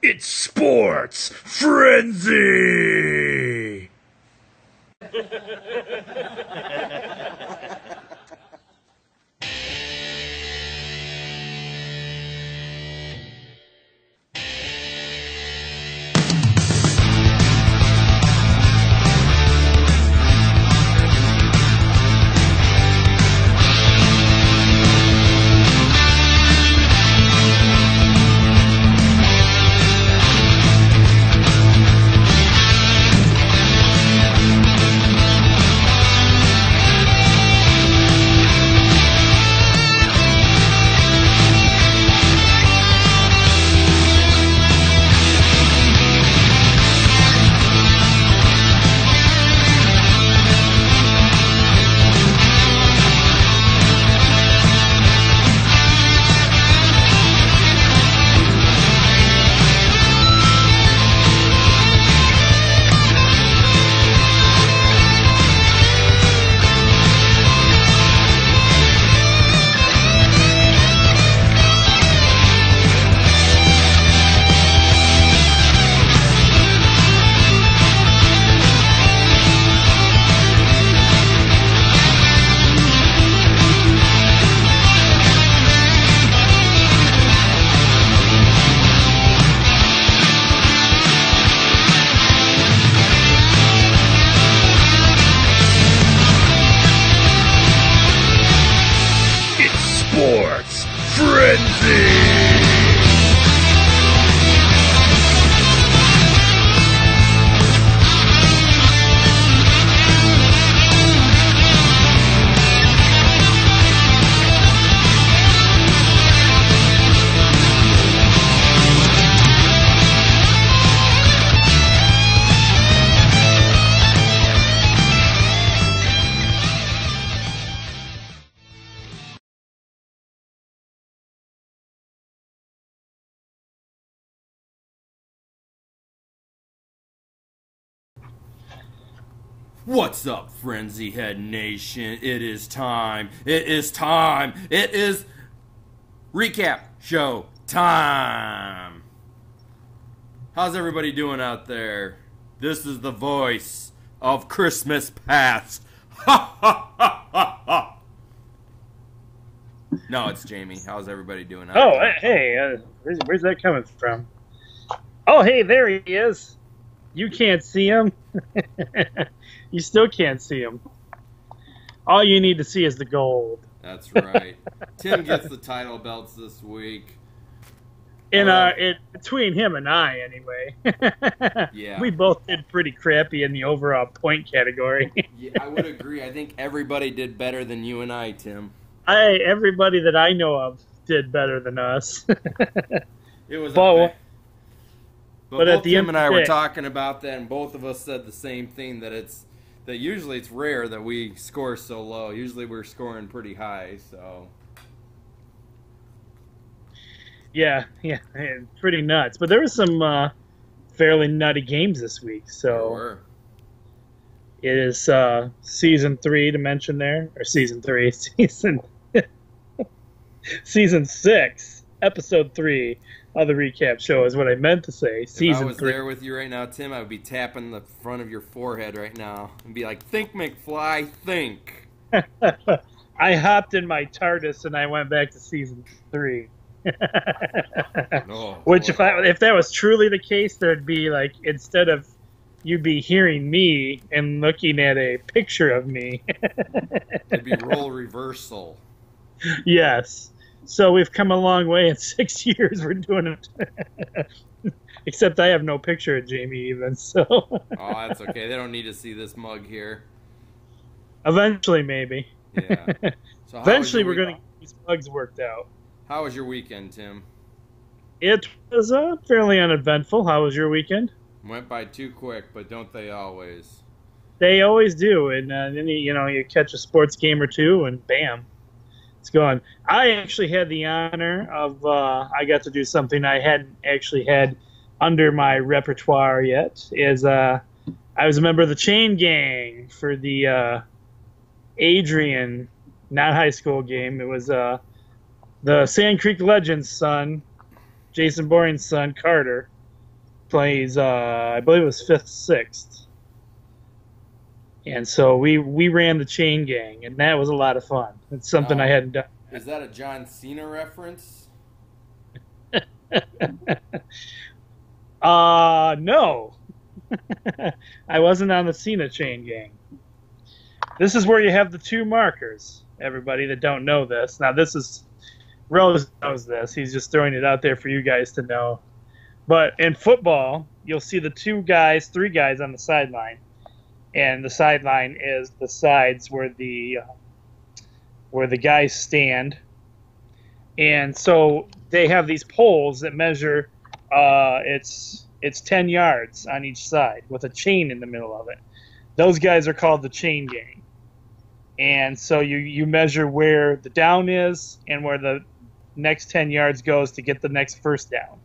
It's Sports Frenzy! Sports Frenzy! What's up, Frenzy Head Nation? It is time. It is time. It is recap show time. How's everybody doing out there? This is the voice of Christmas past. Ha ha ha ha ha. No, it's Jamie. How's everybody doing out there? Hey, where's that coming from? Oh, hey, there he is. You can't see him. You still can't see him. All you need to see is the gold. That's right. Tim gets the title belts this week. Between him and I, anyway. Yeah. We both did pretty crappy in the overall point category. Yeah, I would agree. I think everybody did better than you and I, Tim. Everybody that I know of did better than us. It was but both at the Tim end and I of the were day- talking about that, and both of us said the same thing, that usually it's rare that we score so low. Usually we're scoring pretty high, so. Yeah, pretty nuts. But there was some fairly nutty games this week. So Sure. it is season 3 to mention there, or season 3, season 6, episode 3 of the recap show is what I meant to say. If I Season was 3. there with you right now, Tim, I would be tapping the front of your forehead right now and be like, "Think, McFly, think." I hopped in my TARDIS and I went back to season 3. Oh, Which, boy. if that was truly the case, there'd be like, instead of you'd be hearing me and looking at a picture of me. It'd be role reversal. Yes. So we've come a long way in 6 years. We're doing it. Except I have no picture of Jamie even. So Oh, that's okay. They don't need to see this mug here. eventually, maybe. Yeah. So Eventually, we're going to get these bugs worked out. How was your weekend, Tim? It was fairly uneventful. How was your weekend? Went by too quick, but don't they always? They always do. And then, you catch a sports game or two, and bam, it's gone. I actually had the honor of I got to do something I hadn't actually had under my repertoire yet. I was a member of the chain gang for the Adrian, not high school game. It was the Sand Creek Legends' son, Jason Boring's son, Carter. plays, I believe it was 5th, 6th. And so we ran the chain gang, and that was a lot of fun. It's something I hadn't done. Is that a John Cena reference? No. I wasn't on the Cena chain gang. This is where you have the 2 markers, everybody that don't know this. Now, this is... Rose knows this. He's just throwing it out there for you guys to know. But in football, you'll see the 3 guys on the sideline. And the sideline is the sides where the guys stand. And so they have these poles that measure it's 10 yards on each side with a chain in the middle of it. Those guys are called the chain gang. And so you measure where the down is and where the next 10 yards goes to get the next first down.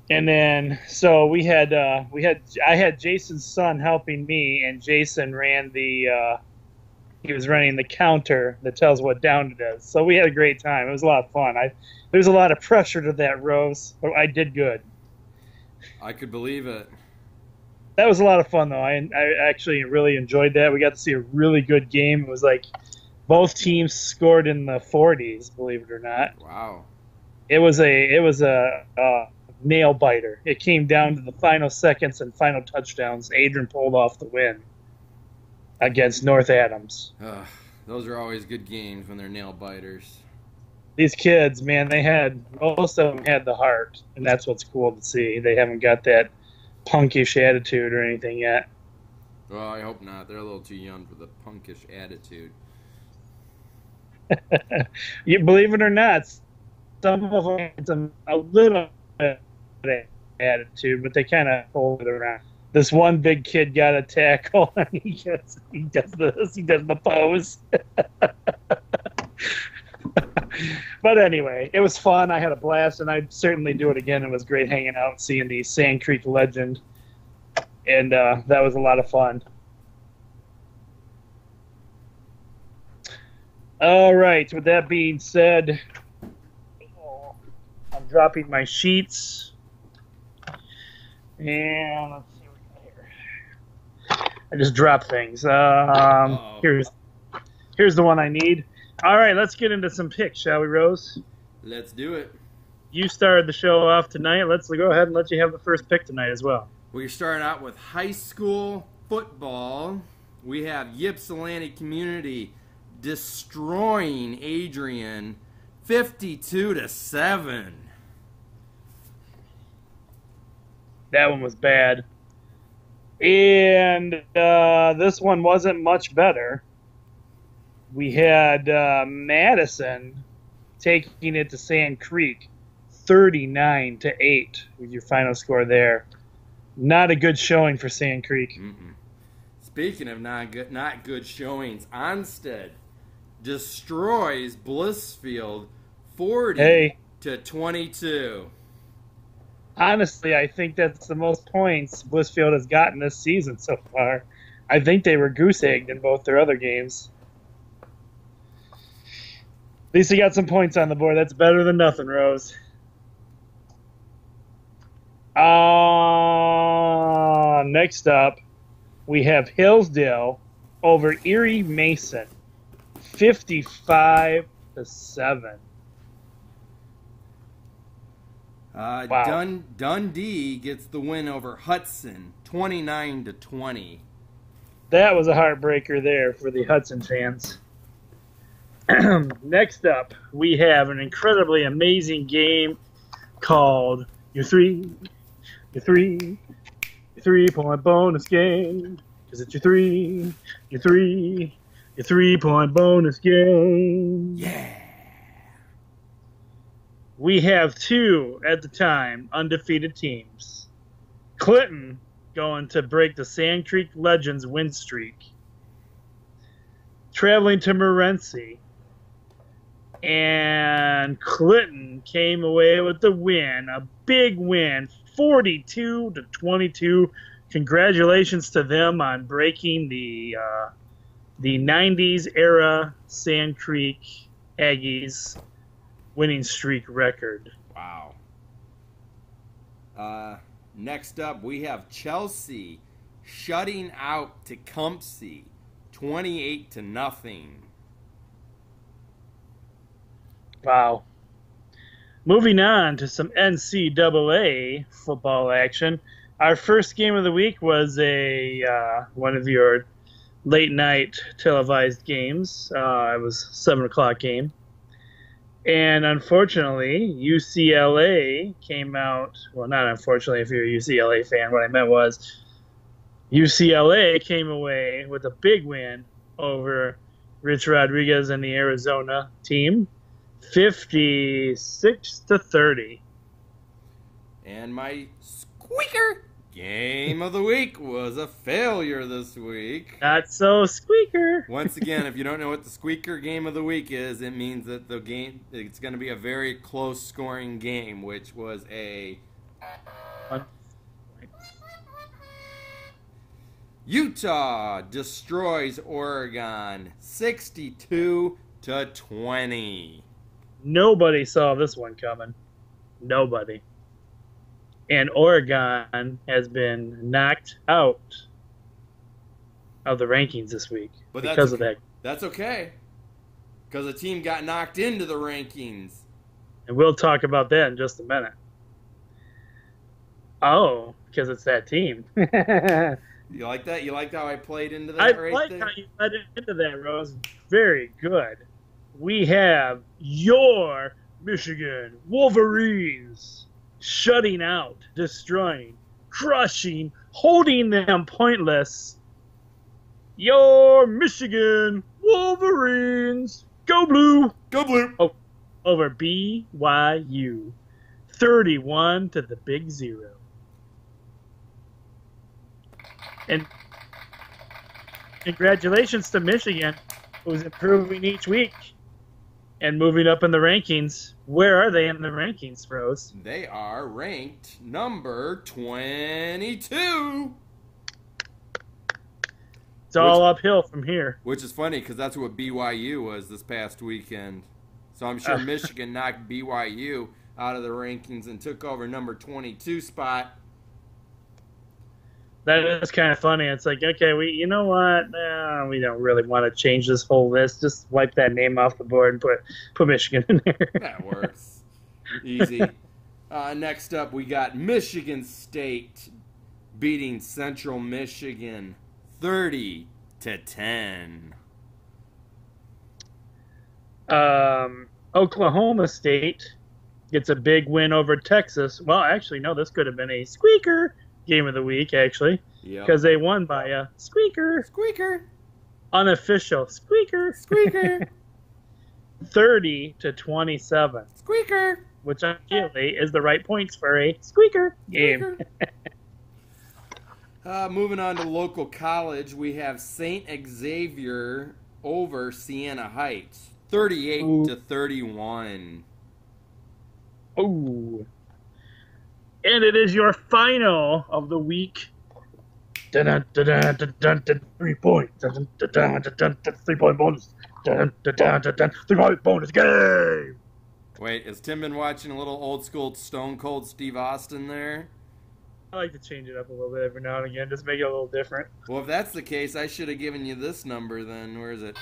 And then so I had Jason's son helping me, and Jason ran he was running the counter that tells what down it is. So we had a great time. It was a lot of fun. There's a lot of pressure to that, Rose, but I did good. I could believe it. That was a lot of fun, though. I actually really enjoyed that. We got to see a really good game. It was like both teams scored in the 40s, believe it or not. Wow. It was a nail biter. It came down to the final seconds and final touchdowns. Adrian pulled off the win against North Adams. Those are always good games when they're nail biters. These kids, man, most of them had the heart, and that's what's cool to see. They haven't got that punkish attitude or anything yet. Well, I hope not. They're a little too young for the punkish attitude. You believe it or not, some of them had a little bit of attitude, but they kind of hold it around. This one big kid got a tackle, and he does the pose. But anyway, it was fun. I had a blast, and I'd certainly do it again. It was great hanging out and seeing the Sand Creek legend, and that was a lot of fun. All right, with that being said, I'm dropping my sheets, and let's see what we got here. I just dropped things. Here's the one I need. All right, let's get into some picks, shall we, Rose? Let's do it. You started the show off tonight. Let's go ahead and let you have the first pick tonight as well. We're starting out with high school football. We have Ypsilanti Community destroying Adrian 52-7. That one was bad. And this one wasn't much better. We had Madison taking it to Sand Creek, 39-8 with your final score there. Not a good showing for Sand Creek. Mm-mm. Speaking of not good showings, Onstead destroys Blissfield 40-22. Honestly, I think that's the most points Blissfield has gotten this season so far. I think they were goose-egged in both their other games. At least he got some points on the board. That's better than nothing, Rose. Next up, we have Hillsdale over Erie Mason, 55-7. Wow. Dundee gets the win over Hudson, 29-20. That was a heartbreaker there for the Hudson fans. Next up, we have an incredibly amazing game called Your 3-point bonus game. Because it's your 3-point bonus game. Yeah. We have 2, at the time, undefeated teams. Clinton going to break the Sand Creek Legends win streak. Traveling to Morenci. And Clinton came away with the win, a big win, 42-22. Congratulations to them on breaking the 90s era Sand Creek Aggies winning streak record. Wow. Next up, we have Chelsea shutting out Tecumseh 28-0. Wow. Moving on to some NCAA football action. Our first game of the week was one of your late night televised games. It was a 7 o'clock game. And unfortunately, UCLA came out. Well, not unfortunately if you're a UCLA fan. What I meant was UCLA came away with a big win over Rich Rodriguez and the Arizona team, 56-30. And my squeaker game of the week was a failure this week. Not so squeaker. Once again, if you don't know what the squeaker game of the week is, it means that it's going to be a very close scoring game, which was a Utah destroys Oregon 62-20. Nobody saw this one coming. Nobody. And Oregon has been knocked out of the rankings this week because of that. That's okay, because a team got knocked into the rankings. And we'll talk about that in just a minute. Oh, because it's that team. You like that? You liked how I played into that I right like there? how you led into that, Rose. Very good. We have your Michigan Wolverines shutting out, destroying, crushing, holding them pointless. Your Michigan Wolverines. Go Blue. Go Blue. Oh, over BYU. 31 to the big 0. And congratulations to Michigan, who's improving each week and moving up in the rankings. Where are they in the rankings, Rose? They are ranked number 22. It's all uphill from here. Which is funny because that's what BYU was this past weekend. So I'm sure Michigan knocked BYU out of the rankings and took over number 22 spot. That is kind of funny. It's like, okay, you know what? We don't really want to change this whole list. Just wipe that name off the board and put Michigan in there. That works. Easy. Next up, we got Michigan State beating Central Michigan 30-10. Oklahoma State gets a big win over Texas. Well, actually, no, this could have been a squeaker game of the week, actually, because they won by a squeaker. Squeaker. Unofficial squeaker. Squeaker. 30-27. Squeaker. Which ideally is the right points for a squeaker game. Moving on to local college, we have St. Xavier over Siena Heights, 38-31. Ooh. And it is your final of the week. 3 points. 3 point bonus. 3 point bonus game. Wait, has Tim been watching a little old school Stone Cold Steve Austin there? I like to change it up a little bit every now and again, just make it a little different. Well, if that's the case, I should have given you this number then. Where is it?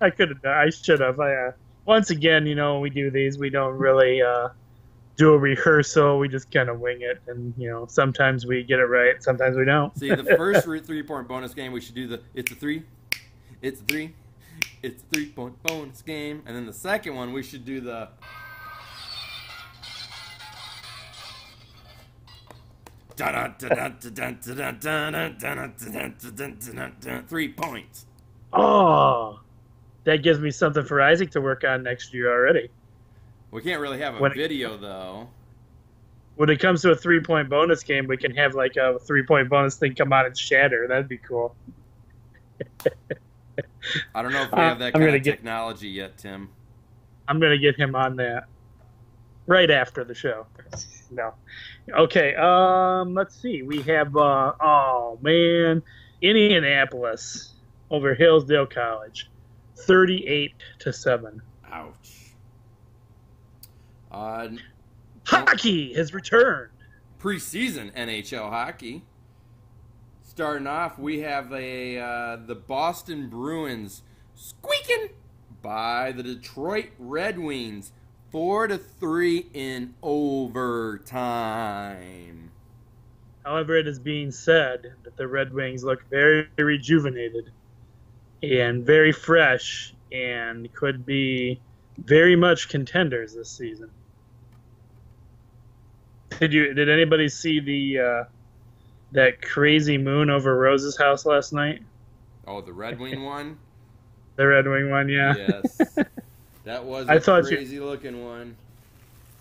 I could have. I should have. Once again, when we do these, we don't really do a rehearsal. We just kind of wing it, and sometimes we get it right, sometimes we don't. See, the first 3 point bonus game, we should do it's a 3, it's a 3, it's a 3 point bonus game, and then the second one, we should do the 3 points. Oh. That gives me something for Isaac to work on next year already. We can't really have a video, though. When it comes to a 3 point bonus game, we can have like a 3 point bonus thing come out and shatter. That'd be cool. I don't know if we have that kind of technology yet, Tim. I'm going to get him on that right after the show. No. Okay, let's see. We have, Indianapolis over Hillsdale College. 38-7. Ouch. Uh, Hockey has returned. Preseason NHL hockey. Starting off, we have the Boston Bruins squeaking by the Detroit Red Wings 4-3 in overtime. However, it is being said that the Red Wings look very rejuvenated and very fresh and could be very much contenders this season. Did anybody see the that crazy moon over Rose's house last night? Oh, the Red Wing one? The Red Wing one, yeah. Yes. That was a crazy looking one.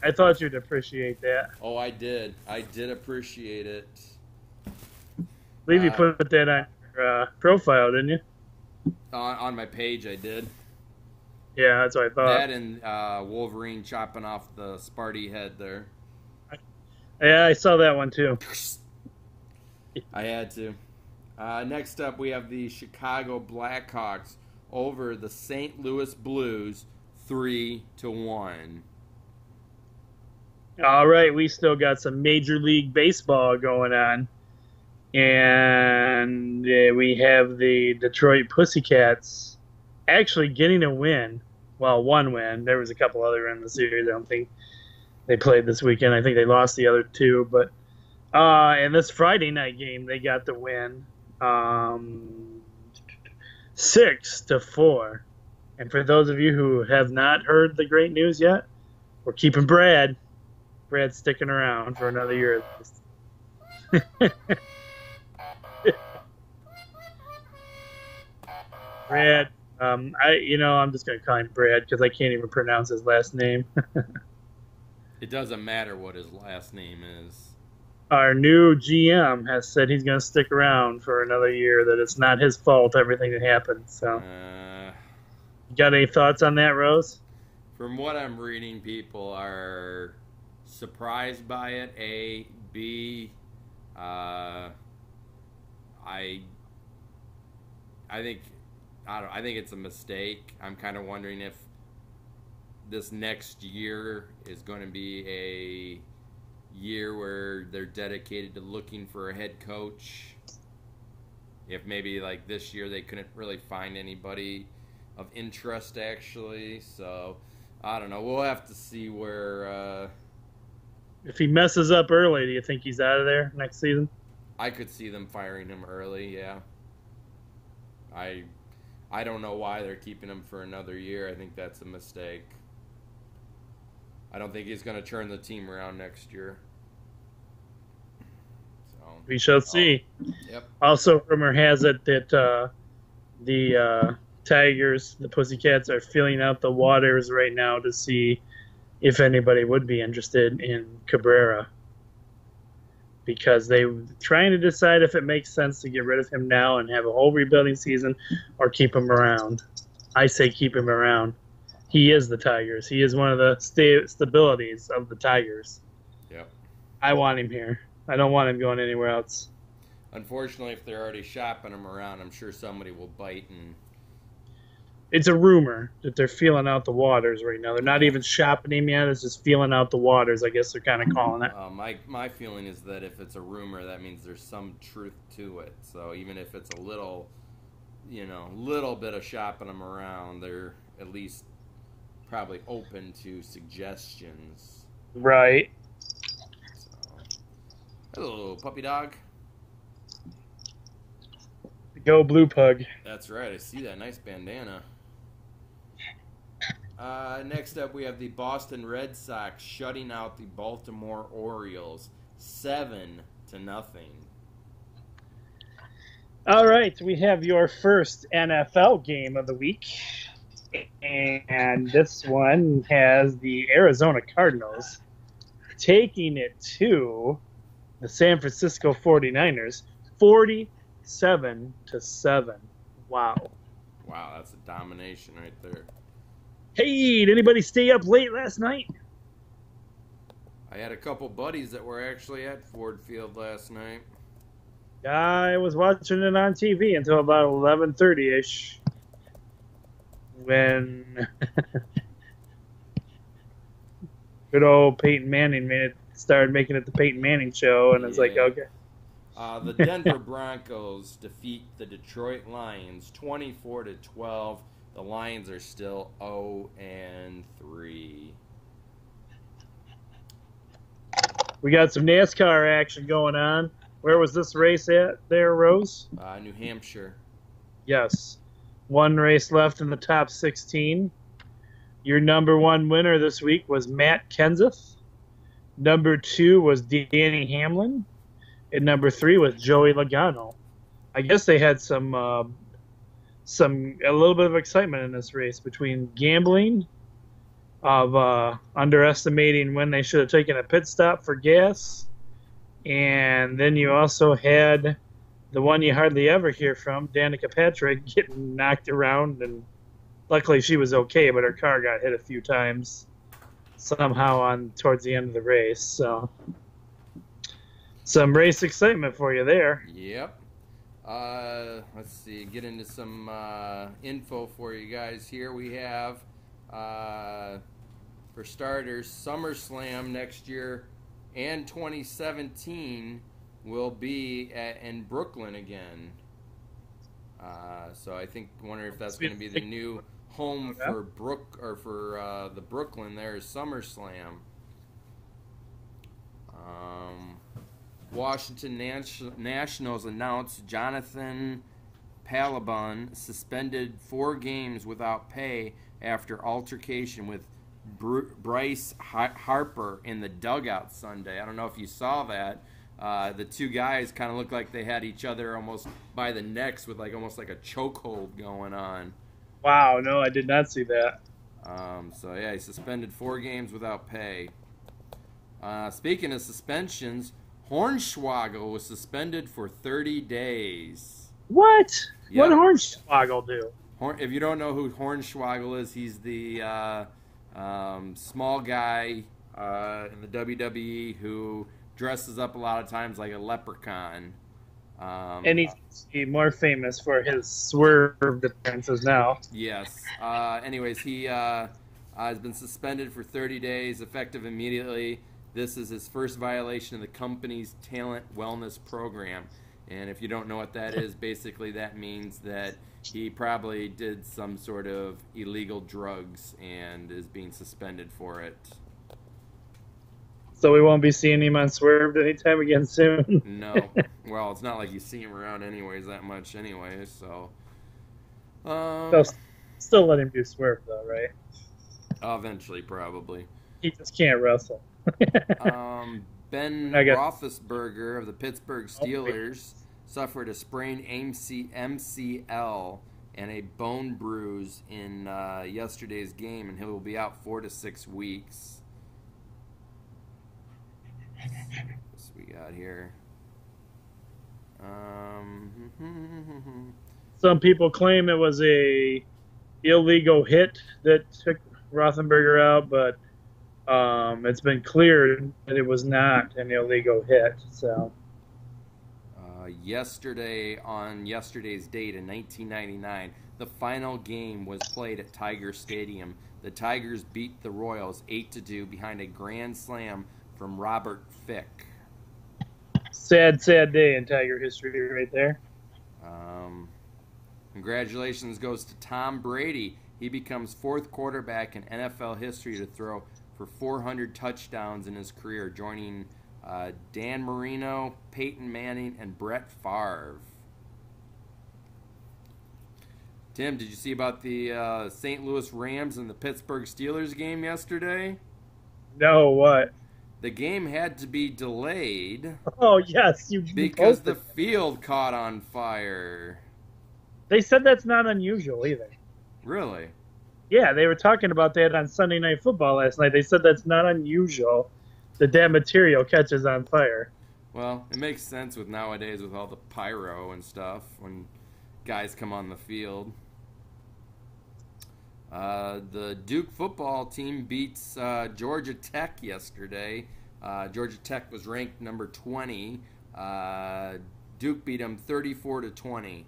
I thought you'd appreciate that. Oh, I did. I did appreciate it. I believe you put that on your profile, didn't you? On my page, I did. Yeah, that's what I thought. That and Wolverine chopping off the Sparty head there. Yeah, I saw that one too. I had to. Next up, we have the Chicago Blackhawks over the St. Louis Blues 3-1. All right, we still got some Major League Baseball going on. And we have the Detroit Pussycats actually getting a win. Well, one win. There was a couple other in the series. I don't think they played this weekend. I think they lost the other two. But in this Friday night game, they got the win 6-4. And for those of you who have not heard the great news yet, we're keeping Brad. Brad's sticking around for another year. Brad, I'm just gonna call him Brad because I can't even pronounce his last name. It doesn't matter what his last name is. Our new GM has said he's gonna stick around for another year. That it's not his fault everything that happened. So, you got any thoughts on that, Rose? From what I'm reading, people are surprised by it. A, B, I think it's a mistake. I'm kind of wondering if this next year is going to be a year where they're dedicated to looking for a head coach. If maybe like this year they couldn't really find anybody of interest actually. So I don't know. We'll have to see where. If he messes up early, do you think he's out of there next season? I could see them firing him early. Yeah. I don't know why they're keeping him for another year. I think that's a mistake. I don't think he's going to turn the team around next year. So we shall see. Yep. Also, rumor has it that the Tigers, the Pussycats, are filling out the waters right now to see if anybody would be interested in Cabrera. Because they're trying to decide if it makes sense to get rid of him now and have a whole rebuilding season or keep him around. I say keep him around. He is the Tigers. He is one of the stabilities of the Tigers. Yep. I want him here. I don't want him going anywhere else. Unfortunately, if they're already shopping him around, I'm sure somebody will bite. And it's a rumor that they're feeling out the waters right now. They're not even shopping him yet. It's just feeling out the waters, I guess they're kind of calling it. My feeling is that if it's a rumor, that means there's some truth to it. So even if it's a little bit of shopping them around, they're at least probably open to suggestions. Right. So, hello, puppy dog. Go Blue Pug. That's right. I see that nice bandana. Next up, we have the Boston Red Sox shutting out the Baltimore Orioles 7-0. All right, we have your first NFL game of the week. And this one has the Arizona Cardinals taking it to the San Francisco 49ers 47-7. Wow. Wow, that's a domination right there. Hey, did anybody stay up late last night? I had a couple buddies that were actually at Ford Field last night. I was watching it on TV until about 11:30ish. When good old Peyton Manning started making it the Peyton Manning show, and it's like, Yeah. okay. The Denver Broncos defeat the Detroit Lions 24-12. The Lions are still 0-3. We got some NASCAR action going on. Where was this race at there, Rose? New Hampshire. Yes. One race left in the top 16. Your number one winner this week was Matt Kenseth. Number 2 was Danny Hamlin. And number 3 was Joey Logano. I guess they had a little bit of excitement in this race between gambling, of underestimating when they should have taken a pit stop for gas, and then you also had the one you hardly ever hear from, Danica Patrick, getting knocked around, and luckily she was okay, but her car got hit a few times somehow towards the end of the race. So some race excitement for you there. Yep. Let's see. Get into some info for you guys here. We have, for starters, SummerSlam next year and 2017 will be in Brooklyn again. So I wonder if that's going to be the new home for the Brooklyn. There's SummerSlam. Washington Nationals announced Jonathan Palabon suspended 4 games without pay after altercation with Bryce Harper in the dugout Sunday. I don't know if you saw that. The two guys kind of looked like they had each other almost by the necks with almost like a chokehold going on. Wow, no, I did not see that. So yeah, he suspended 4 games without pay. Speaking of suspensions, Hornswoggle was suspended for 30 days. What? Yep. What Hornswoggle do? If you don't know who Hornswoggle is, he's the small guy in the WWE who dresses up a lot of times like a leprechaun. And he's more famous for his swerve defenses now. Yes. Anyways, he has been suspended for 30 days, effective immediately. This is his first violation of the company's talent wellness program. And if you don't know what that is, basically that means that he probably did some sort of illegal drugs and is being suspended for it. So we won't be seeing him on Swerved anytime again soon? No. Well, it's not like you see him around anyways that much anyways, so... Still let him do Swerve, though, right? Eventually, probably. He just can't wrestle. Ben Roethlisberger of the Pittsburgh Steelers suffered a sprained MCL and a bone bruise in yesterday's game, and he will be out 4 to 6 weeks. What we got here? Some people claim it was a illegal hit that took Roethlisberger out, but it's been cleared that it was not an illegal hit. So, on yesterday's date in 1999, the final game was played at Tiger Stadium. The Tigers beat the Royals 8-2 behind a grand slam from Robert Fick. Sad day in Tiger history right there. Congratulations goes to Tom Brady. He becomes 4th quarterback in NFL history to throw for 400 touchdowns in his career, joining Dan Marino, Peyton Manning, and Brett Favre. Tim, did you see about the St. Louis Rams and the Pittsburgh Steelers game yesterday? No, what? The game had to be delayed. Oh, yes. Because the field caught on fire. They said that's not unusual either. Really? Yeah, they were talking about that on Sunday Night Football last night. They said that's not unusual that material catches on fire. Well, it makes sense with nowadays with all the pyro and stuff when guys come on the field. The Duke football team beats Georgia Tech yesterday. Georgia Tech was ranked number 20. Duke beat them 34-20.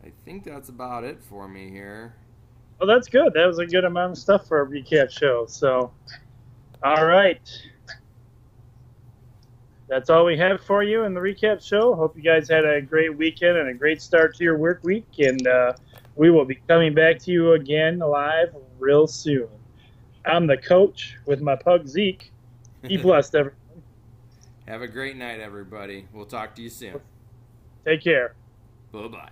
I think that's about it for me here. Well, that's good. That was a good amount of stuff for a recap show. So, all right. That's all we have for you in the recap show. Hope you guys had a great weekend and a great start to your work week. And we will be coming back to you again live real soon. I'm the coach with my pug, Zeke. Be blessed, everyone. Have a great night, everybody. We'll talk to you soon. Take care. Bye-bye.